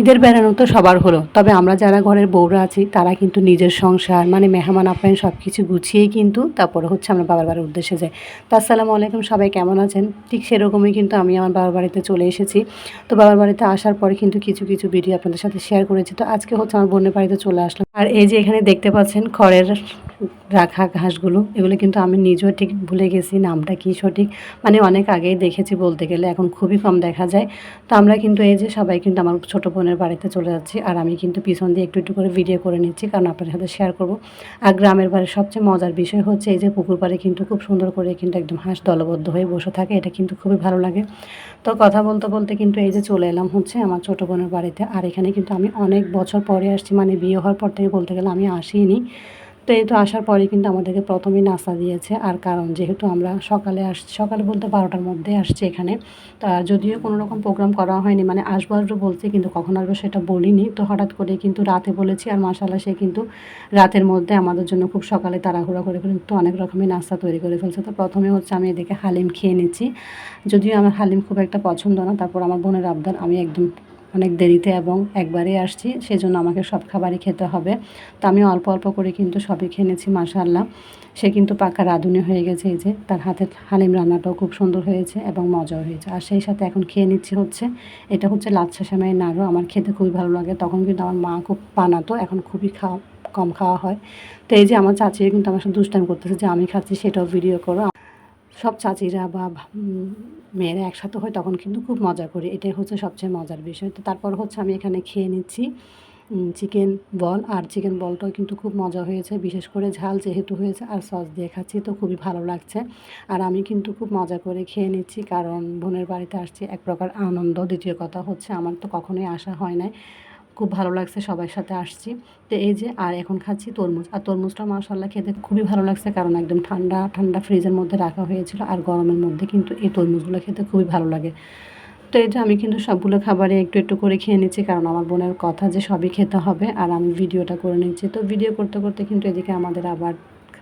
ঈদের বেড়ানো তো সবার হলো, তবে আমরা যারা ঘরের বউরা আছি তারা কিন্তু নিজের সংসার মানে মেহমান আপ্যায়ন সব কিছু গুছিয়েই কিন্তু তারপরে হচ্ছে আমরা বাবার বাড়ির উদ্দেশ্যে যাই। তো আসসালামু আলাইকুম, সবাই কেমন আছেন? ঠিক সেরকমই কিন্তু আমি আমার বাবার বাড়িতে চলে এসেছি। তো বাবার বাড়িতে আসার পরে কিন্তু কিছু কিছু ভিডিও আপনাদের সাথে শেয়ার করেছি। তো আজকে হচ্ছে আমার বোনের বাড়িতে চলে আসলাম। আর এই যে এখানে দেখতে পাচ্ছেন খড়ের রাখা ঘাসগুলো, এগুলো কিন্তু আমি নিজেও ঠিক ভুলে গেছি নামটা কি সঠিক, মানে অনেক আগেই দেখেছি বলতে গেলে, এখন খুবই কম দেখা যায়। তো আমরা কিন্তু এই যে সবাই কিন্তু আমার ছোটো বোনের বাড়িতে চলে যাচ্ছি, আর আমি কিন্তু পিছন দিয়ে একটু একটু করে ভিডিও করে নিচ্ছি কারণ আপনাদের সাথে শেয়ার করব। আর গ্রামের বাড়ির সবচেয়ে মজার বিষয় হচ্ছে এই যে পুকুর পাড়ে কিন্তু খুব সুন্দর করে কিন্তু একদম হাঁস দলবদ্ধ হয়ে বসে থাকে, এটা কিন্তু খুবই ভালো লাগে। তো কথা বলতে বলতে কিন্তু এই যে চলে এলাম হচ্ছে আমার ছোটো বোনের বাড়িতে। আর এখানে কিন্তু আমি অনেক বছর পরে আসছি, মানে বিয়ে হওয়ার পর থেকে বলতে গেলে আমি আসিনি। তো এই তো আসার পরে কিন্তু আমাদেরকে প্রথমেই নাস্তা দিয়েছে, আর কারণ যেহেতু আমরা সকালে আসছি, সকালে বলতে 12টার মধ্যে আসছি এখানে। তা যদিও কোনো রকম প্রোগ্রাম করা হয়নি, মানে আসবো আসবো বলছি কিন্তু কখন আসবো সেটা বলিনি। তো হঠাৎ করে কিন্তু রাতে বলেছি, আর মাশাআল্লাহ সে কিন্তু রাতের মধ্যে আমাদের জন্য খুব সকালে তাড়াহুড়া করে কিন্তু অনেক রকমের নাস্তা তৈরি করে ফেলছে। তো প্রথমে হচ্ছে আমি এদিকে হালিম খেয়ে নিচ্ছি, যদিও আমার হালিম খুব একটা পছন্দ না। তারপর আমার বোনের আবদার, আমি একদম অনেক দেরিতে এবং একবারেই আসছি, সেজন্য আমাকে সব খাবারই খেতে হবে। তো আমি অল্প অল্প করে কিন্তু সবই খেয়ে নিয়েছি। মাশাআল্লাহ সে কিন্তু পাকা রাঁধুনি হয়ে গেছে, এই যে তার হাতের হালিম রান্নাটাও খুব সুন্দর হয়েছে এবং মজাও হয়েছে। আর সেই সাথে এখন খেয়ে নিচ্ছি হচ্ছে, এটা হচ্ছে লাচ্ছা সেমাইয়ের নাড়ু, আমার খেতে খুবই ভালো লাগে। তখন কিন্তু আমার মা খুব বানাতো, এখন খুবই কম খাওয়া হয়। তো এই যে আমার চাচিরা কিন্তু আমার সাথে দুষ্টামি করতেছে যে আমি খাচ্ছি সেটাও ভিডিও করো। সব চাচিরা বা মেয়েরা একসাথে হয় তখন কিন্তু খুব মজা করি, এটাই হচ্ছে সবচেয়ে মজার বিষয়। তো তারপর হচ্ছে আমি এখানে খেয়ে নিচ্ছি চিকেন বল, আর চিকেন বলটাও কিন্তু খুব মজা হয়েছে, বিশেষ করে ঝাল যেহেতু হয়েছে আর সস দিয়ে খাচ্ছি তো খুবই ভালো লাগছে। আর আমি কিন্তু খুব মজা করে খেয়ে নিচ্ছি কারণ বোনের বাড়িতে আসছি এক প্রকার আনন্দ, দ্বিতীয় কথা হচ্ছে আমার তো কখনোই আসা হয় নাই, খুব ভালো লাগছে সবার সাথে আসছি। তো এই যে আর এখন খাচ্ছি তরমুজ, আর তরমুজটা মাশাআল্লাহ খেতে খুবই ভালো লাগছে কারণ একদম ঠান্ডা ঠান্ডা ফ্রিজের মধ্যে রাখা হয়েছিল, আর গরমের মধ্যে কিন্তু এই তরমুজগুলো খেতে খুবই ভালো লাগে। তো এই যে আমি কিন্তু সবগুলো খাবারই একটু একটু করে খেয়ে নিচ্ছি কারণ আমার বোনের কথা যে সবই খেতে হবে, আর আমি ভিডিওটা করে নিচ্ছি। তো ভিডিও করতে করতে কিন্তু এদিকে আমাদের আবার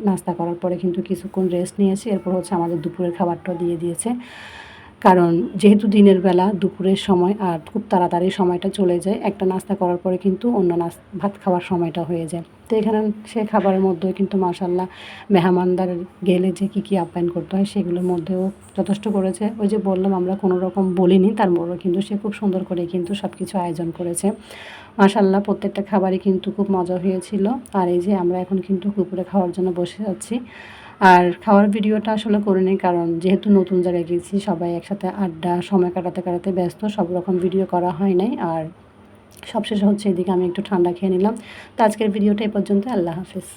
নাস্তা করার পরে কিন্তু কিছুক্ষণ রেস্ট নিয়েছি, এরপর হচ্ছে আমাদের দুপুরের খাবারটাও দিয়ে দিয়েছে। কারণ যেহেতু দিনের বেলা দুপুরের সময় আর খুব তাড়াতাড়ি সময়টা চলে যায়, একটা নাস্তা করার পরে কিন্তু অন্য ভাত খাওয়ার সময়টা হয়ে যায়। তো এখানে সে খাবারের মধ্যেও কিন্তু মাশাআল্লাহ মেহমানদার গেলে যে কী কী আপ্যায়ন করতে হয় সেগুলোর মধ্যেও যথেষ্ট করেছে। ওই যে বললাম আমরা কোনো রকম বলিনি, তারপরেও কিন্তু সে খুব সুন্দর করে কিন্তু সব কিছু আয়োজন করেছে। মাশাআল্লাহ প্রত্যেকটা খাবারই কিন্তু খুব মজা হয়েছিল। আর এই যে আমরা এখন কিন্তু দুপুরে খাওয়ার জন্য বসে যাচ্ছি। আর খাওয়ার ভিডিওটা আসলে করিনি কারণ যেহেতু নতুন জায়গায় গেছি, সবাই একসাথে আড্ডা সময় কাটাতে কাটাতে ব্যস্ত, সব রকম ভিডিও করা হয় নাই। আর সবশেষে হচ্ছে এদিকে আমি একটু ঠান্ডা খেয়ে নিলাম। তো আজকের ভিডিওটা এই পর্যন্ত। আল্লাহ হাফেজ।